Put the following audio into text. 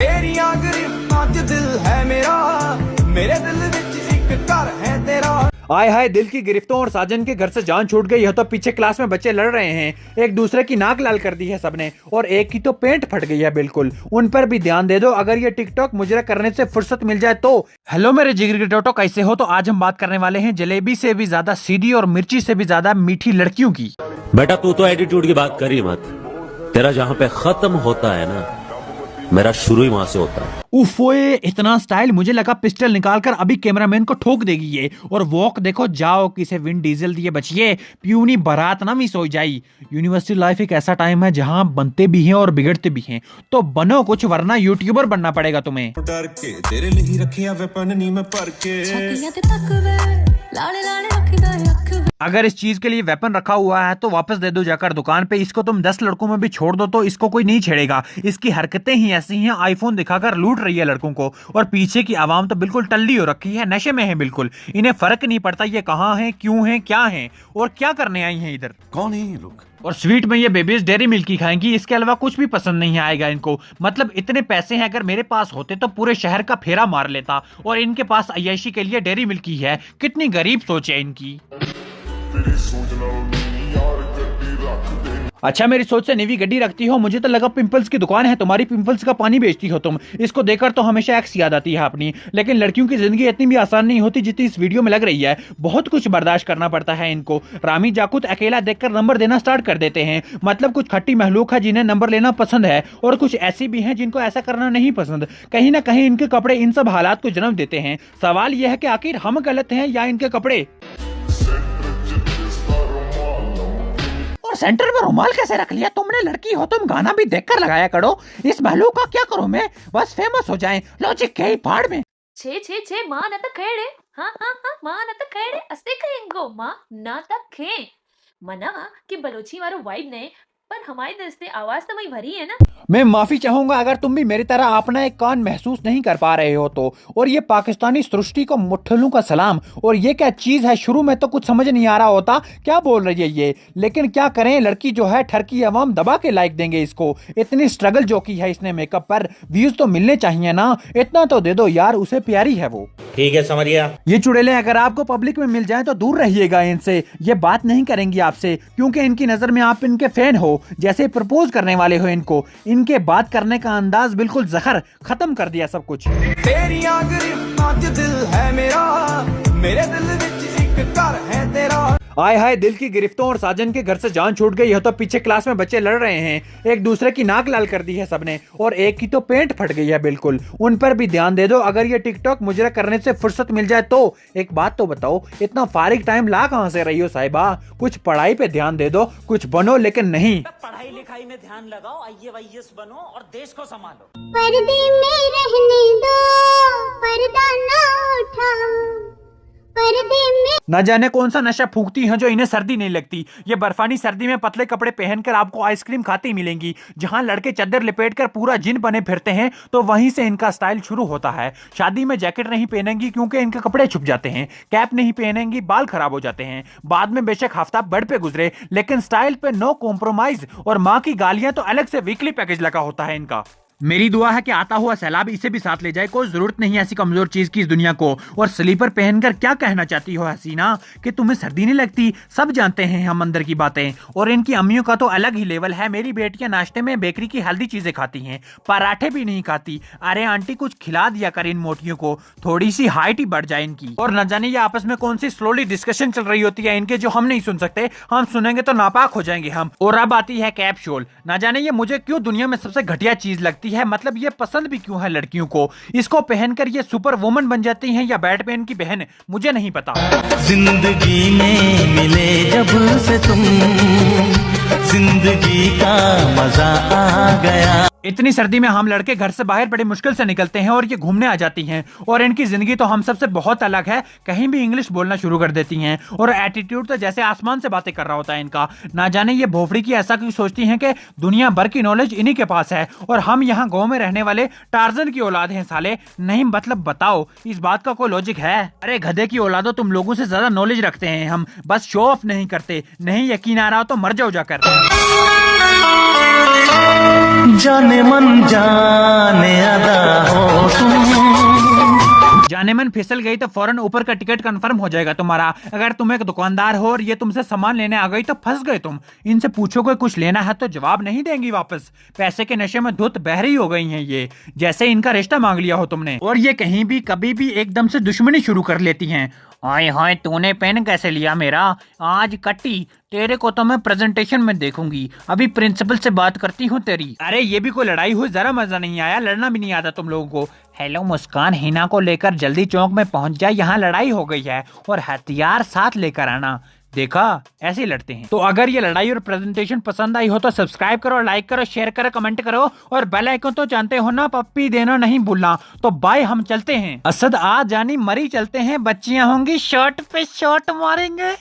तेरियां गिरफ्तां च दिल है मेरा, मेरे दिल विच एक घर है तेरा। आय हाय, दिल की गिरफ्तों और साजन के घर से जान छूट गई है तो पीछे क्लास में बच्चे लड़ रहे हैं। एक दूसरे की नाक लाल कर दी है सबने और एक की तो पेंट फट गई है बिल्कुल। उन पर भी ध्यान दे दो अगर ये टिकटॉक मुजरा करने से फुर्सत मिल जाए तो। हेलो मेरे जिगर के टोटो, कैसे हो? तो आज हम बात करने वाले हैं जलेबी से भी ज्यादा सीधी और मिर्ची से भी ज्यादा मीठी लड़कियों की। बेटा तू तो एटीट्यूड की बात कर ही मत, तेरा जहाँ पे खत्म होता है ना, मेरा शुरू ही वहां से होता है। उफ ओए, इतना स्टाइल! मुझे लगा पिस्टल निकालकर अभी कैमरामैन को ठोक देगी ये। और वॉक देखो, जाओ किसे विन डीजल दिए बचिए, प्यूनी बारात ना मिस हो जाई। यूनिवर्सिटी लाइफ एक ऐसा टाइम है जहां बनते भी हैं और बिगड़ते भी हैं, तो बनो कुछ वरना यूट्यूबर बनना पड़ेगा तुम्हें। डर के तेरे लिए रखिया वेपन नहीं मैं पर के। अगर इस चीज के लिए वेपन रखा हुआ है तो वापस दे दो जाकर दुकान पे। इसको तुम 10 लड़कों में भी छोड़ दो तो इसको कोई नहीं छेड़ेगा। इसकी हरकतें ही ऐसी हैं, आईफोन दिखाकर लूट रही है लड़कों को और पीछे की आवाम तो बिल्कुल टल्ली हो रखी है, नशे में है बिल्कुल। इन्हें फर्क नहीं पड़ता ये कहाँ हैं, क्यों हैं, क्या हैं और क्या करने आई हैं इधर। कौन है ये लोग? और स्वीट में ये बेबीज डेयरी मिल्क ही खाएंगी, इसके अलावा कुछ भी पसंद नहीं आएगा इनको। मतलब इतने पैसे हैं, अगर मेरे पास होते तो पूरे शहर का फेरा मार लेता, और इनके पास अय्याशी के लिए डेयरी मिल्क ही है। कितनी गरीब सोच है इनकी। अच्छा, मेरी सोच से नीवी गड्डी रखती हो? मुझे तो लगा पिंपल्स की दुकान है तुम्हारी, पिंपल्स का पानी बेचती हो तुम। इसको देखकर तो हमेशा एक्स याद आती है अपनी। लेकिन लड़कियों की जिंदगी इतनी भी आसान नहीं होती जितनी इस वीडियो में लग रही है। बहुत कुछ बर्दाश्त करना पड़ता है इनको। रामी जाकुत अकेला देखकर नंबर देना स्टार्ट कर देते हैं। मतलब कुछ खट्टी महलूक है जिन्हें नंबर लेना पसंद है, और कुछ ऐसी भी हैं जिनको ऐसा करना नहीं पसंद। कहीं ना कहीं इनके कपड़े इन सब हालात को जन्म देते हैं। सवाल यह है कि आखिर हम गलत हैं या इनके कपड़े? और सेंटर में रुमाल कैसे रख लिया तुमने? लड़की हो तुम, गाना भी देखकर लगाया करो। इस महलूक का क्या करूं मैं, बस फेमस हो जाएं। लॉजिक के ही फाड़ में छे छे छे मां न त खेड़े, हाँ हाँ हाँ मां न त खेड़े अस्ते कहेंगो मां ना त खे। मना कि बलोची वारो वाइब ने, पर हमारी दिल से आवाज तो वही भरी है ना। मैं माफी चाहूंगा अगर तुम भी मेरी तरह अपना एक कान महसूस नहीं कर पा रहे हो तो। और ये पाकिस्तानी सृष्टि को मुट्ठलू का सलाम। और ये क्या चीज है? शुरू में तो कुछ समझ नहीं आ रहा होता क्या बोल रही है ये, लेकिन क्या करें, लड़की जो है ठरकी अवाम दबा के लाइक देंगे इसको। इतनी स्ट्रगल जो की है इसने मेकअप पर, व्यूज तो मिलने चाहिए ना। इतना तो दे दो यार, उसे प्यारी है वो। ठीक है समझिया। ये चुड़ैलें अगर आपको पब्लिक में मिल जाएं तो दूर रहिएगा इनसे। ये बात नहीं करेंगी आपसे क्योंकि इनकी नजर में आप इनके फैन हो, जैसे प्रपोज करने वाले हो इनको। इनके बात करने का अंदाज बिल्कुल जहर, खत्म कर दिया सब कुछ। तेरियां गिरफ्तां च दिल है मेरा, मेरे दिल विच एक घर है तेरा। आय हाय, दिल की गिरफ्तों और साजन के घर से जान छूट गई है तो पीछे क्लास में बच्चे लड़ रहे हैं। एक दूसरे की नाक लाल कर दी है सबने और एक की तो पेंट फट गई है बिल्कुल। उन पर भी ध्यान दे दो अगर ये टिकटॉक मुजरा करने से फुर्सत मिल जाए तो। एक बात तो बताओ, इतना फारिग टाइम ला कहां से रही हो साहिबा? कुछ पढ़ाई पे ध्यान दे दो, कुछ बनो, लेकिन नहीं। पढ़ाई लिखाई में ध्यान लगाओ, IAS बनो और देश को संभालो। पर्दे में रहने दो, पर्दा ना उठाओ, पर्दे में। न जाने कौन सा नशा फूंकती हैं जो इन्हें सर्दी नहीं लगती। ये बर्फानी सर्दी में पतले कपड़े पहनकर आपको आइसक्रीम खाती मिलेंगी। जहां लड़के चद्दर लपेटकर पूरा जिन बने फिरते हैं तो वहीं से इनका स्टाइल शुरू होता है। शादी में जैकेट नहीं पहनेंगी क्योंकि इनके कपड़े छुप जाते हैं। कैप नहीं पहनेंगी, बाल खराब हो जाते हैं। बाद में बेशक हफ्ता बेड पे गुजरे, लेकिन स्टाइल पे नो कॉम्प्रोमाइज। और माँ की गालियां तो अलग से वीकली पैकेज लगा होता है इनका। मेरी दुआ है कि आता हुआ सैलाब इसे भी साथ ले जाए। कोई जरूरत नहीं है ऐसी कमजोर चीज की इस दुनिया को। और स्लीपर पहनकर क्या कहना चाहती हो हसीना, कि तुम्हें सर्दी नहीं लगती? सब जानते हैं हम अंदर की बातें। और इनकी अम्मियों का तो अलग ही लेवल है। मेरी बेटियां नाश्ते में बेकरी की हेल्दी चीजें खाती हैं, पराठे भी नहीं खाती। अरे आंटी कुछ खिला दिया कर इन मोटियों को, थोड़ी सी हाइट ही बढ़ जाए इनकी। और न जाने ये आपस में कौन सी स्लोली डिस्कशन चल रही होती है इनके, जो हम नहीं सुन सकते। हम सुनेंगे तो नापाक हो जाएंगे हम। और अब आती है कैप्सूल। न जाने ये मुझे क्यों दुनिया में सबसे घटिया चीज लगती है। मतलब ये पसंद भी क्यों है लड़कियों को? इसको पहनकर ये सुपर वुमन बन जाती हैं या बैटमैन की बहन, मुझे नहीं पता। जिंदगी में मिले जब से तुम, जिंदगी का मजा आ गया। इतनी सर्दी में हम लड़के घर से बाहर बड़ी मुश्किल से निकलते हैं और ये घूमने आ जाती हैं। और इनकी जिंदगी तो हम सबसे बहुत अलग है। कहीं भी इंग्लिश बोलना शुरू कर देती हैं और एटीट्यूड तो जैसे आसमान से बातें कर रहा होता है इनका। ना जाने ये भोफड़ी की ऐसा क्यों सोचती हैं कि दुनिया भर की नॉलेज इन्हीं के पास है और हम यहाँ गाँव में रहने वाले टार्जन की औलाद हैं साले। नहीं मतलब बताओ, इस बात का कोई लॉजिक है? अरे गधे की औलादो, तुम लोगों से ज्यादा नॉलेज रखते हैं हम, बस शो ऑफ नहीं करते। नहीं यकीन आ रहा हो तो मर जाओ जाकर। जाने मन जाने अदा हो तुम। जाने मन फिसल गई तो फौरन ऊपर का टिकट कंफर्म हो जाएगा तुम्हारा। अगर तुम एक दुकानदार हो और ये तुमसे सामान लेने आ गई तो फंस गए तुम। इनसे पूछोगे कुछ लेना है तो जवाब नहीं देंगी वापस। पैसे के नशे में धुत बहरी हो गई हैं ये, जैसे इनका रिश्ता मांग लिया हो तुमने। और ये कहीं भी कभी भी एकदम से दुश्मनी शुरू कर लेती हैं। हाय हाय, तूने पेन कैसे लिया मेरा? आज कट्टी, तेरे को तो मैं प्रेजेंटेशन में देखूंगी। अभी प्रिंसिपल से बात करती हूँ तेरी। अरे ये भी कोई लड़ाई हुई? जरा मजा नहीं आया, लड़ना भी नहीं आता तुम लोगों को। हेलो मुस्कान, हिना को लेकर जल्दी चौक में पहुंच जाए, यहाँ लड़ाई हो गई है, और हथियार साथ लेकर आना। देखा, ऐसे ही लड़ते हैं। तो अगर ये लड़ाई और प्रेजेंटेशन पसंद आई हो तो सब्सक्राइब करो, लाइक करो, शेयर करो, कमेंट करो, और बेल आइकन तो जानते हो ना, पप्पी देना नहीं भूलना। तो बाय, हम चलते हैं। असद आ जानी मरी चलते हैं, बच्चियां होंगी शॉट पे शॉट मारेंगे।